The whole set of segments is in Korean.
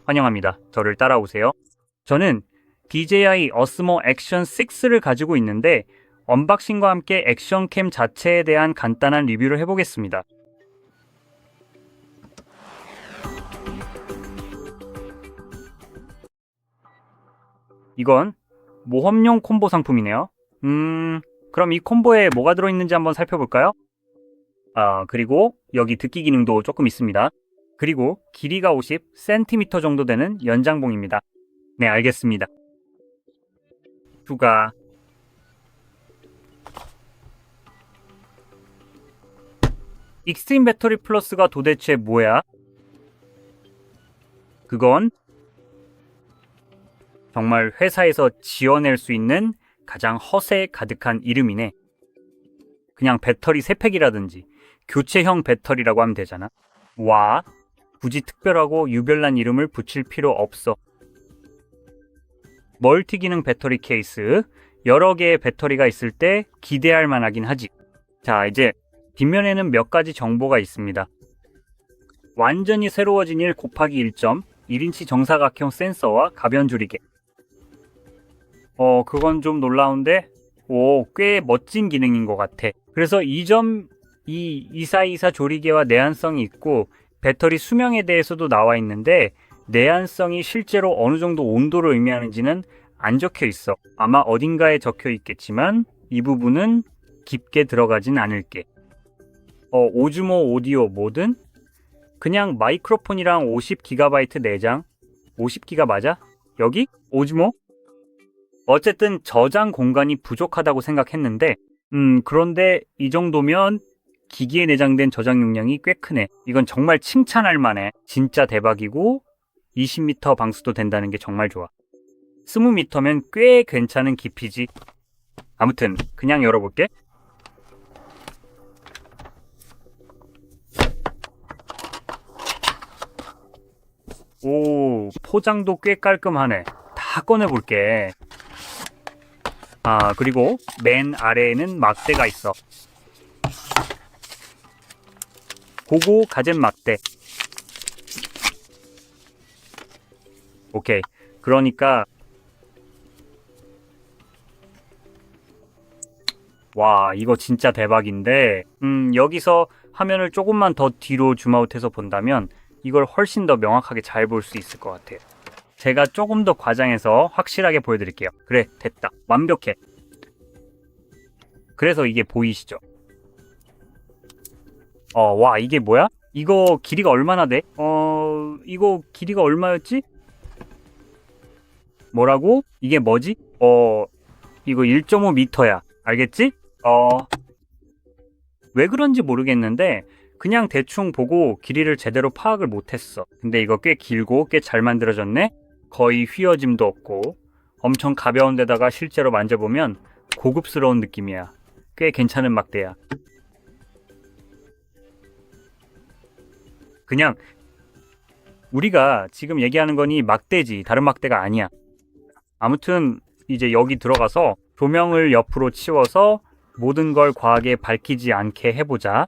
환영합니다. 저를 따라오세요. 저는 DJI Osmo Action 6를 가지고 있는데 언박싱과 함께 액션캠 자체에 대한 간단한 리뷰를 해보겠습니다. 이건 모험용 콤보 상품이네요. 그럼 이 콤보에 뭐가 들어있는지 한번 살펴볼까요? 그리고 여기 듣기 기능도 조금 있습니다. 그리고 길이가 50cm 정도 되는 연장봉입니다. 네, 알겠습니다. 추가. 익스트림 배터리 플러스가 도대체 뭐야? 그건 정말 회사에서 지어낼 수 있는 가장 허세 가득한 이름이네. 그냥 배터리 3팩이라든지 교체형 배터리라고 하면 되잖아. 와, 굳이 특별하고 유별난 이름을 붙일 필요 없어. 멀티 기능 배터리 케이스, 여러 개의 배터리가 있을 때 기대할 만하긴 하지. 자, 이제 뒷면에는 몇 가지 정보가 있습니다. 완전히 새로워진 1 곱하기 1점, 1인치 정사각형 센서와 가변 조리개. 그건 좀 놀라운데, 꽤 멋진 기능인 것 같아. 그래서 이 2424 조리개와 내한성이 있고, 배터리 수명에 대해서도 나와 있는데, 내한성이 실제로 어느 정도 온도를 의미하는지는 안 적혀 있어. 아마 어딘가에 적혀 있겠지만, 이 부분은 깊게 들어가진 않을게. 오즈모 오디오 모든? 그냥 마이크로폰이랑 50GB 내장? 50GB 맞아? 여기? 오즈모? 어쨌든 저장 공간이 부족하다고 생각했는데 그런데 이 정도면 기기에 내장된 저장 용량이 꽤 크네. 이건 정말 칭찬할 만해. 진짜 대박이고 20m 방수도 된다는 게 정말 좋아. 20m면 꽤 괜찮은 깊이지. 아무튼 그냥 열어볼게. 오, 포장도 꽤 깔끔하네. 다 꺼내볼게. 그리고 맨 아래에는 막대가 있어. 고고 가젯 막대. 오케이. 그러니까 와, 이거 진짜 대박인데 여기서 화면을 조금만 더 뒤로 줌아웃해서 본다면 이걸 훨씬 더 명확하게 잘 볼 수 있을 것 같아요. 제가 조금 더 과장해서 확실하게 보여드릴게요. 그래, 됐다. 완벽해. 그래서 이게 보이시죠? 와, 이게 뭐야? 이거 길이가 얼마나 돼? 이거 길이가 얼마였지? 뭐라고? 이게 뭐지? 이거 1.5m야. 알겠지? 왜 그런지 모르겠는데 그냥 대충 보고 길이를 제대로 파악을 못했어. 근데 이거 꽤 길고 꽤 잘 만들어졌네? 거의 휘어짐도 없고 엄청 가벼운 데다가 실제로 만져보면 고급스러운 느낌이야. 꽤 괜찮은 막대야. 그냥 우리가 지금 얘기하는 거니 막대지 다른 막대가 아니야. 아무튼 이제 여기 들어가서 조명을 옆으로 치워서 모든 걸 과하게 밝히지 않게 해보자.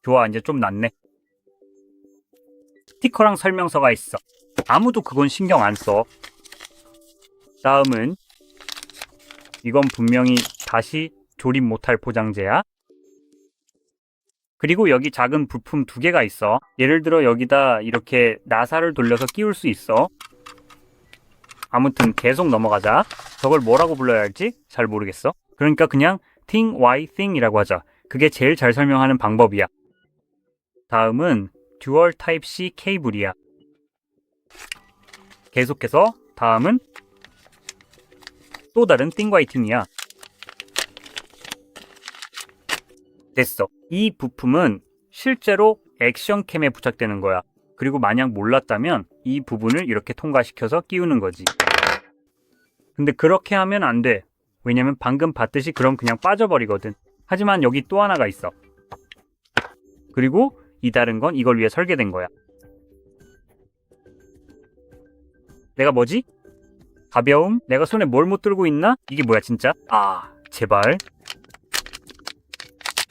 좋아, 이제 좀 낫네. 스티커랑 설명서가 있어. 아무도 그건 신경 안 써. 다음은 이건 분명히 다시 조립 못할 포장재야. 그리고 여기 작은 부품 2개가 있어. 예를 들어 여기다 이렇게 나사를 돌려서 끼울 수 있어. 아무튼 계속 넘어가자. 저걸 뭐라고 불러야 할지 잘 모르겠어. 그러니까 그냥 Thing Y Thing이라고 하자. 그게 제일 잘 설명하는 방법이야. 다음은 듀얼 타입 C 케이블이야. 계속해서 다음은 또 다른 Thing Y Thing이야. 됐어. 이 부품은 실제로 액션캠에 부착되는 거야. 그리고 만약 몰랐다면 이 부분을 이렇게 통과시켜서 끼우는 거지. 근데 그렇게 하면 안 돼. 왜냐면 방금 봤듯이 그럼 그냥 빠져버리거든. 하지만 여기 또 하나가 있어. 그리고 이 다른 건 이걸 위해 설계된 거야. 내가 뭐지? 가벼움? 내가 손에 뭘 못 들고 있나? 이게 뭐야 진짜? 제발.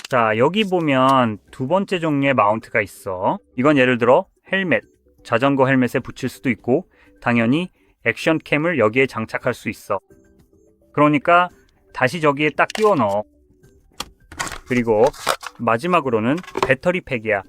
자, 여기 보면 2번째 종류의 마운트가 있어. 이건 예를 들어 헬멧, 자전거 헬멧에 붙일 수도 있고 당연히 액션캠을 여기에 장착할 수 있어. 그러니까 다시 저기에 딱 끼워 넣어. 그리고 마지막으로는 배터리 팩이야.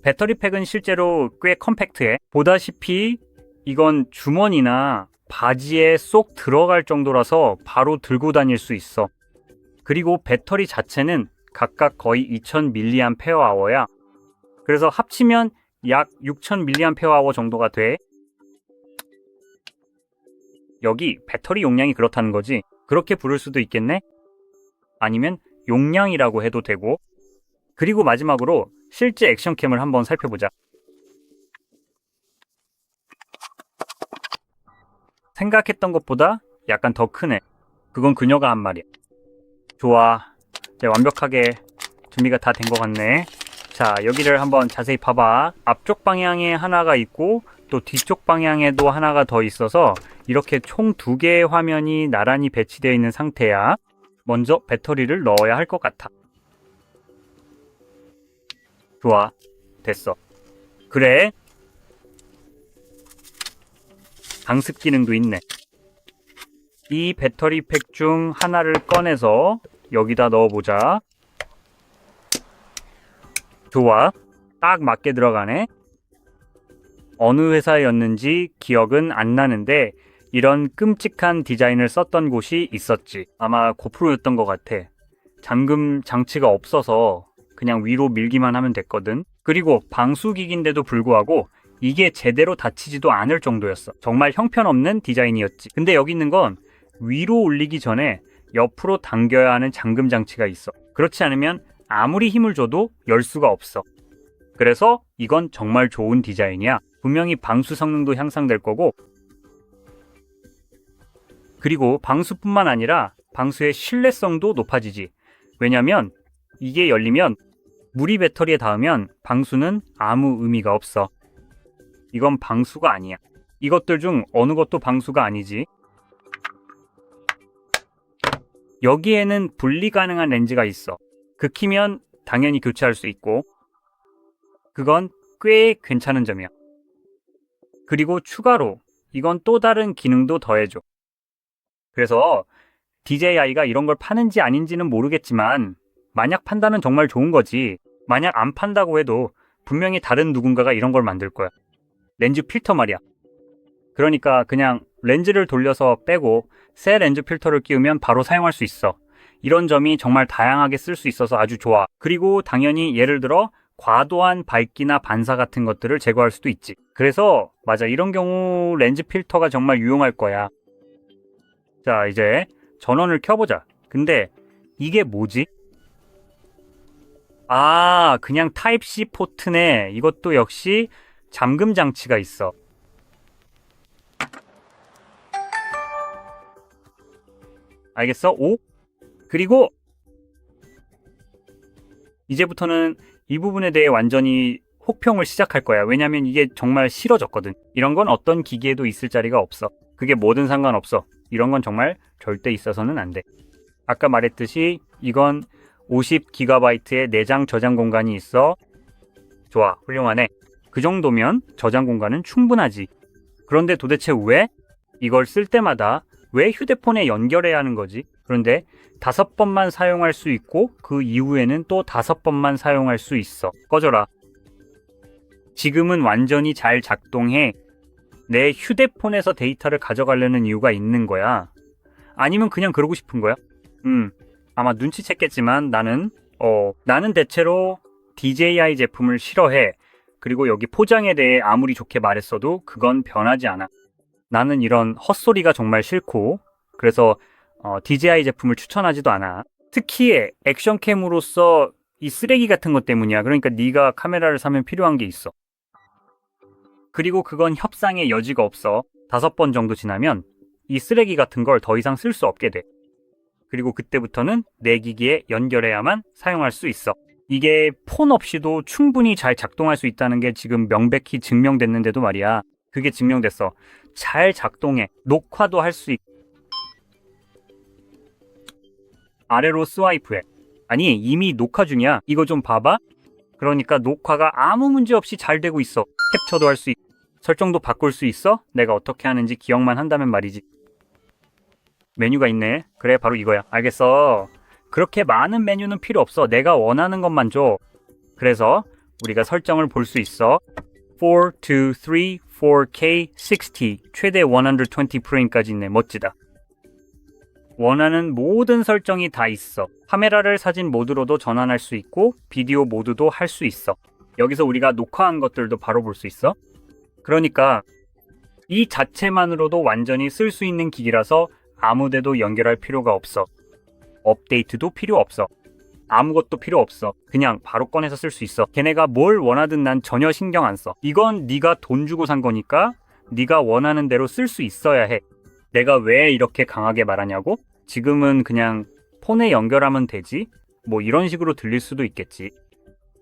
배터리 팩은 실제로 꽤 컴팩트해. 보다시피 이건 주머니나 바지에 쏙 들어갈 정도라서 바로 들고 다닐 수 있어. 그리고 배터리 자체는 각각 거의 2000mAh야. 그래서 합치면 약 6000mAh 정도가 돼. 여기 배터리 용량이 그렇다는 거지. 그렇게 부를 수도 있겠네? 아니면 용량이라고 해도 되고. 그리고 마지막으로 실제 액션캠을 한번 살펴보자. 생각했던 것보다 약간 더 크네. 그건 그녀가 한 말이야. 좋아. 이제 완벽하게 준비가 다 된 것 같네. 자, 여기를 한번 자세히 봐봐. 앞쪽 방향에 하나가 있고 또 뒤쪽 방향에도 하나가 더 있어서 이렇게 총 2개의 화면이 나란히 배치되어 있는 상태야. 먼저 배터리를 넣어야 할 것 같아. 좋아. 됐어. 그래. 방습 기능도 있네. 이 배터리 팩 중 하나를 꺼내서 여기다 넣어보자. 좋아. 딱 맞게 들어가네. 어느 회사였는지 기억은 안 나는데 이런 끔찍한 디자인을 썼던 곳이 있었지. 아마 고프로였던 것 같아. 잠금 장치가 없어서 그냥 위로 밀기만 하면 됐거든. 그리고 방수기기인데도 불구하고 이게 제대로 닫히지도 않을 정도였어. 정말 형편없는 디자인이었지. 근데 여기 있는 건 위로 올리기 전에 옆으로 당겨야 하는 잠금 장치가 있어. 그렇지 않으면 아무리 힘을 줘도 열 수가 없어. 그래서 이건 정말 좋은 디자인이야. 분명히 방수 성능도 향상될 거고, 그리고 방수뿐만 아니라 방수의 신뢰성도 높아지지. 왜냐면 이게 열리면 물이 배터리에 닿으면 방수는 아무 의미가 없어. 이건 방수가 아니야. 이것들 중 어느 것도 방수가 아니지. 여기에는 분리 가능한 렌즈가 있어. 극히면 당연히 교체할 수 있고, 그건 꽤 괜찮은 점이야. 그리고 추가로 이건 또 다른 기능도 더해줘. 그래서 DJI가 이런 걸 파는지 아닌지는 모르겠지만 만약 판다면 정말 좋은 거지. 만약 안 판다고 해도 분명히 다른 누군가가 이런 걸 만들 거야. 렌즈 필터 말이야. 그러니까 그냥 렌즈를 돌려서 빼고 새 렌즈 필터를 끼우면 바로 사용할 수 있어. 이런 점이 정말 다양하게 쓸 수 있어서 아주 좋아. 그리고 당연히 예를 들어 과도한 밝기나 반사 같은 것들을 제거할 수도 있지. 그래서 맞아, 이런 경우 렌즈 필터가 정말 유용할 거야. 자, 이제 전원을 켜보자. 근데 이게 뭐지? 아, 그냥 타입C 포트네. 이것도 역시 잠금 장치가 있어. 알겠어? 오? 그리고 이제부터는 이 부분에 대해 완전히 혹평을 시작할 거야. 왜냐면 이게 정말 싫어졌거든. 이런 건 어떤 기기에도 있을 자리가 없어. 그게 뭐든 상관없어. 이런 건 정말 절대 있어서는 안 돼. 아까 말했듯이 이건 50GB의 내장 저장 공간이 있어. 좋아, 훌륭하네. 그 정도면 저장 공간은 충분하지. 그런데 도대체 왜? 이걸 쓸 때마다 왜 휴대폰에 연결해야 하는 거지? 그런데 5번만 사용할 수 있고 그 이후에는 또 5번만 사용할 수 있어. 꺼져라. 지금은 완전히 잘 작동해. 내 휴대폰에서 데이터를 가져가려는 이유가 있는 거야. 아니면 그냥 그러고 싶은 거야? 아마 눈치챘겠지만 나는 대체로 DJI 제품을 싫어해. 그리고 여기 포장에 대해 아무리 좋게 말했어도 그건 변하지 않아. 나는 이런 헛소리가 정말 싫고, 그래서 DJI 제품을 추천하지도 않아. 특히 액션캠으로서 이 쓰레기 같은 것 때문이야. 그러니까 네가 카메라를 사면 필요한 게 있어. 그리고 그건 협상의 여지가 없어. 5번 정도 지나면 이 쓰레기 같은 걸 더 이상 쓸 수 없게 돼. 그리고 그때부터는 내 기기에 연결해야만 사용할 수 있어. 이게 폰 없이도 충분히 잘 작동할 수 있다는 게 지금 명백히 증명됐는데도 말이야. 그게 증명됐어. 잘 작동해. 녹화도 할 수 있고. 아래로 스와이프해. 아니, 이미 녹화 중이야. 이거 좀 봐봐. 그러니까 녹화가 아무 문제 없이 잘 되고 있어. 캡처도 할 수 있고 설정도 바꿀 수 있어. 내가 어떻게 하는지 기억만 한다면 말이지. 메뉴가 있네. 그래, 바로 이거야. 알겠어. 그렇게 많은 메뉴는 필요 없어. 내가 원하는 것만 줘. 그래서 우리가 설정을 볼 수 있어. 4, 2, 3, 4K 60 최대 120 프레임까지 있네. 멋지다. 원하는 모든 설정이 다 있어. 카메라를 사진 모드로도 전환할 수 있고 비디오 모드도 할 수 있어. 여기서 우리가 녹화한 것들도 바로 볼 수 있어. 그러니까 이 자체만으로도 완전히 쓸 수 있는 기기라서 아무데도 연결할 필요가 없어. 업데이트도 필요 없어. 아무것도 필요 없어. 그냥 바로 꺼내서 쓸 수 있어. 걔네가 뭘 원하든 난 전혀 신경 안 써. 이건 네가 돈 주고 산 거니까 네가 원하는 대로 쓸 수 있어야 해. 내가 왜 이렇게 강하게 말하냐고? 지금은 그냥 폰에 연결하면 되지? 뭐 이런 식으로 들릴 수도 있겠지.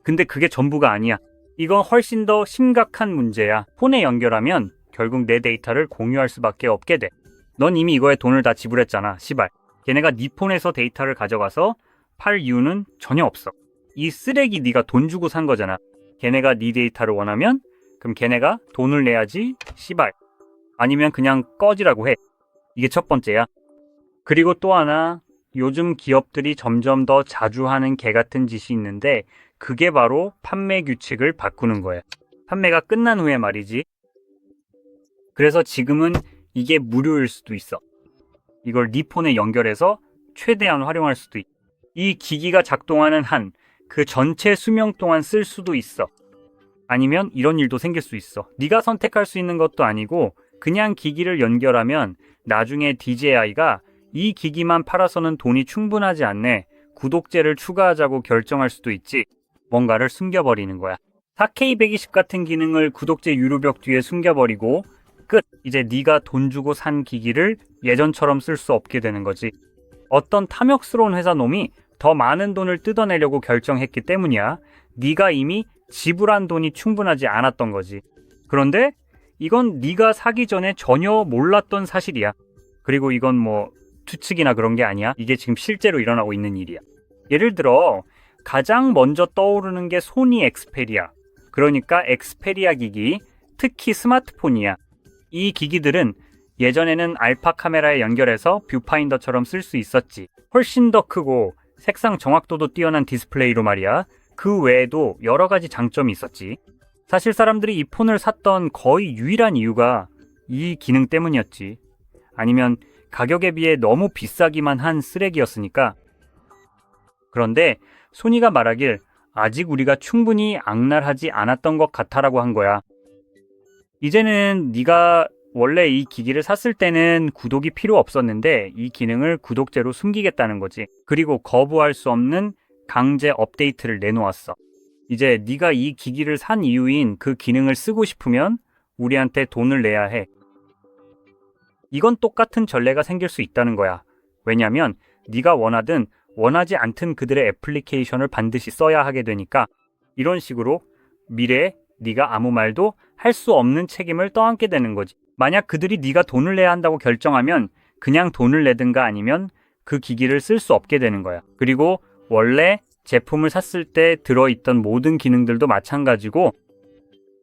근데 그게 전부가 아니야. 이건 훨씬 더 심각한 문제야. 폰에 연결하면 결국 내 데이터를 공유할 수밖에 없게 돼. 넌 이미 이거에 돈을 다 지불했잖아. 시발. 걔네가 네 폰에서 데이터를 가져가서 팔 이유는 전혀 없어. 이 쓰레기 네가 돈 주고 산 거잖아. 걔네가 네 데이터를 원하면 그럼 걔네가 돈을 내야지. 시발. 아니면 그냥 꺼지라고 해. 이게 첫 번째야. 그리고 또 하나, 요즘 기업들이 점점 더 자주 하는 개 같은 짓이 있는데 그게 바로 판매 규칙을 바꾸는 거야. 판매가 끝난 후에 말이지. 그래서 지금은 이게 무료일 수도 있어. 이걸 네 폰에 연결해서 최대한 활용할 수도 있어. 이 기기가 작동하는 한 그 전체 수명 동안 쓸 수도 있어. 아니면 이런 일도 생길 수 있어. 네가 선택할 수 있는 것도 아니고 그냥 기기를 연결하면 나중에 DJI가 이 기기만 팔아서는 돈이 충분하지 않네. 구독제를 추가하자고 결정할 수도 있지. 뭔가를 숨겨버리는 거야. 4K120 같은 기능을 구독제 유료벽 뒤에 숨겨버리고 끝. 이제 네가 돈 주고 산 기기를 예전처럼 쓸 수 없게 되는 거지. 어떤 탐욕스러운 회사 놈이 더 많은 돈을 뜯어내려고 결정했기 때문이야. 네가 이미 지불한 돈이 충분하지 않았던 거지. 그런데 이건 네가 사기 전에 전혀 몰랐던 사실이야. 그리고 이건 뭐 추측이나 그런 게 아니야. 이게 지금 실제로 일어나고 있는 일이야. 예를 들어 가장 먼저 떠오르는 게 소니 엑스페리아. 그러니까 엑스페리아 기기, 특히 스마트폰이야. 이 기기들은 예전에는 알파 카메라에 연결해서 뷰파인더처럼 쓸 수 있었지. 훨씬 더 크고 색상 정확도도 뛰어난 디스플레이로 말이야. 그 외에도 여러 가지 장점이 있었지. 사실 사람들이 이 폰을 샀던 거의 유일한 이유가 이 기능 때문이었지. 아니면 가격에 비해 너무 비싸기만 한 쓰레기였으니까. 그런데 소니가 말하길 아직 우리가 충분히 악랄하지 않았던 것 같아라고 한 거야. 이제는 네가 원래 이 기기를 샀을 때는 구독이 필요 없었는데 이 기능을 구독제로 숨기겠다는 거지. 그리고 거부할 수 없는 강제 업데이트를 내놓았어. 이제 네가 이 기기를 산 이유인 그 기능을 쓰고 싶으면 우리한테 돈을 내야 해. 이건 똑같은 전례가 생길 수 있다는 거야. 왜냐면 네가 원하든 원하지 않든 그들의 애플리케이션을 반드시 써야 하게 되니까. 이런 식으로 미래에 네가 아무 말도 할 수 없는 책임을 떠안게 되는 거지. 만약 그들이 네가 돈을 내야 한다고 결정하면 그냥 돈을 내든가 아니면 그 기기를 쓸 수 없게 되는 거야. 그리고 원래 제품을 샀을 때 들어있던 모든 기능들도 마찬가지고,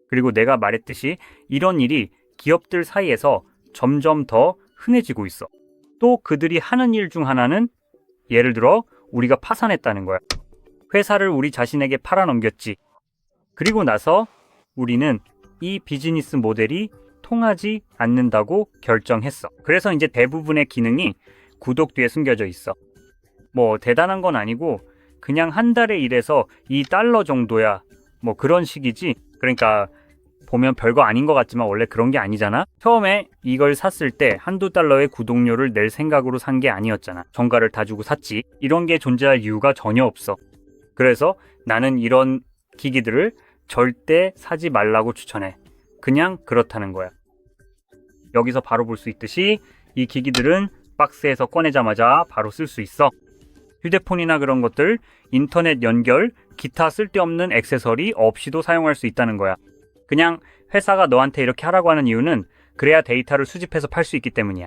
그리고 내가 말했듯이 이런 일이 기업들 사이에서 점점 더 흔해지고 있어. 또 그들이 하는 일 중 하나는 예를 들어 우리가 파산했다는 거야. 회사를 우리 자신에게 팔아넘겼지. 그리고 나서 우리는 이 비즈니스 모델이 통하지 않는다고 결정했어. 그래서 이제 대부분의 기능이 구독 뒤에 숨겨져 있어. 뭐 대단한 건 아니고 그냥 한 달에 일해서 $2 정도야. 뭐 그런 식이지. 그러니까 보면 별거 아닌 것 같지만 원래 그런 게 아니잖아. 처음에 이걸 샀을 때 한두 달러의 구독료를 낼 생각으로 산 게 아니었잖아. 정가를 다 주고 샀지. 이런 게 존재할 이유가 전혀 없어. 그래서 나는 이런 기기들을 절대 사지 말라고 추천해. 그냥 그렇다는 거야. 여기서 바로 볼 수 있듯이 이 기기들은 박스에서 꺼내자마자 바로 쓸 수 있어. 휴대폰이나 그런 것들, 인터넷 연결, 기타 쓸데없는 액세서리 없이도 사용할 수 있다는 거야. 그냥 회사가 너한테 이렇게 하라고 하는 이유는 그래야 데이터를 수집해서 팔 수 있기 때문이야.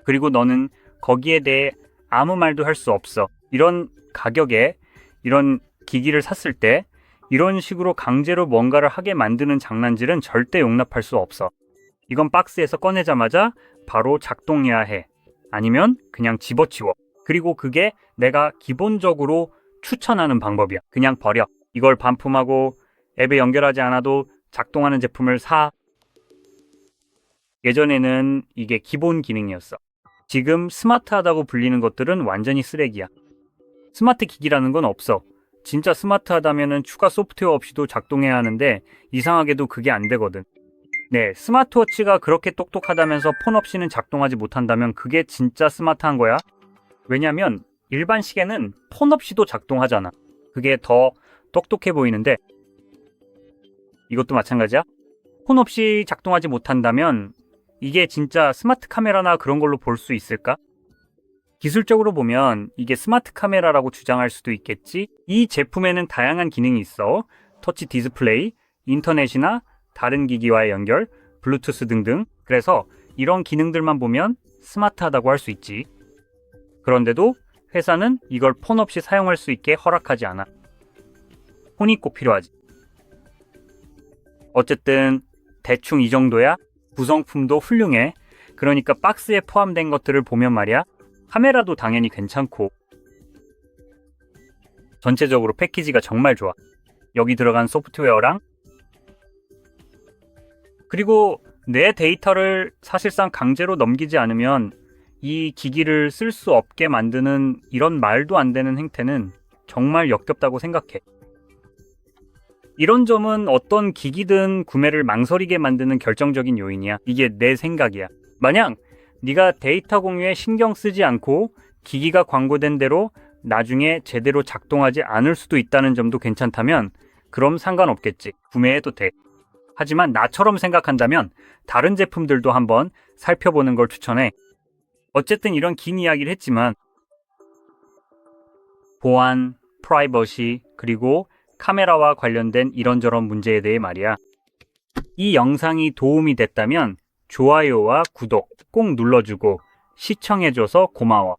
그리고 너는 거기에 대해 아무 말도 할 수 없어. 이런 가격에 이런 기기를 샀을 때 이런 식으로 강제로 뭔가를 하게 만드는 장난질은 절대 용납할 수 없어. 이건 박스에서 꺼내자마자 바로 작동해야 해. 아니면 그냥 집어치워. 그리고 그게 내가 기본적으로 추천하는 방법이야. 그냥 버려. 이걸 반품하고 앱에 연결하지 않아도 작동하는 제품을 사. 예전에는 이게 기본 기능이었어. 지금 스마트하다고 불리는 것들은 완전히 쓰레기야. 스마트 기기라는 건 없어. 진짜 스마트하다면은 추가 소프트웨어 없이도 작동해야 하는데 이상하게도 그게 안 되거든. 네, 스마트워치가 그렇게 똑똑하다면서 폰 없이는 작동하지 못한다면 그게 진짜 스마트한 거야? 왜냐면 일반 시계는 폰 없이도 작동하잖아. 그게 더 똑똑해 보이는데 이것도 마찬가지야. 폰 없이 작동하지 못한다면 이게 진짜 스마트 카메라나 그런 걸로 볼 수 있을까? 기술적으로 보면 이게 스마트 카메라라고 주장할 수도 있겠지. 이 제품에는 다양한 기능이 있어. 터치 디스플레이, 인터넷이나 다른 기기와의 연결, 블루투스 등등. 그래서 이런 기능들만 보면 스마트하다고 할 수 있지. 그런데도 회사는 이걸 폰 없이 사용할 수 있게 허락하지 않아. 폰이 꼭 필요하지. 어쨌든 대충 이 정도야. 구성품도 훌륭해. 그러니까 박스에 포함된 것들을 보면 말이야. 카메라도 당연히 괜찮고 전체적으로 패키지가 정말 좋아. 여기 들어간 소프트웨어랑 그리고 내 데이터를 사실상 강제로 넘기지 않으면 이 기기를 쓸 수 없게 만드는 이런 말도 안 되는 행태는 정말 역겹다고 생각해. 이런 점은 어떤 기기든 구매를 망설이게 만드는 결정적인 요인이야. 이게 내 생각이야. 만약 네가 데이터 공유에 신경 쓰지 않고 기기가 광고된 대로 나중에 제대로 작동하지 않을 수도 있다는 점도 괜찮다면 그럼 상관없겠지. 구매해도 돼. 하지만 나처럼 생각한다면 다른 제품들도 한번 살펴보는 걸 추천해. 어쨌든 이런 긴 이야기를 했지만 보안, 프라이버시, 그리고 카메라와 관련된 이런저런 문제에 대해 말이야. 이 영상이 도움이 됐다면 좋아요와 구독 꼭 눌러주고 시청해줘서 고마워.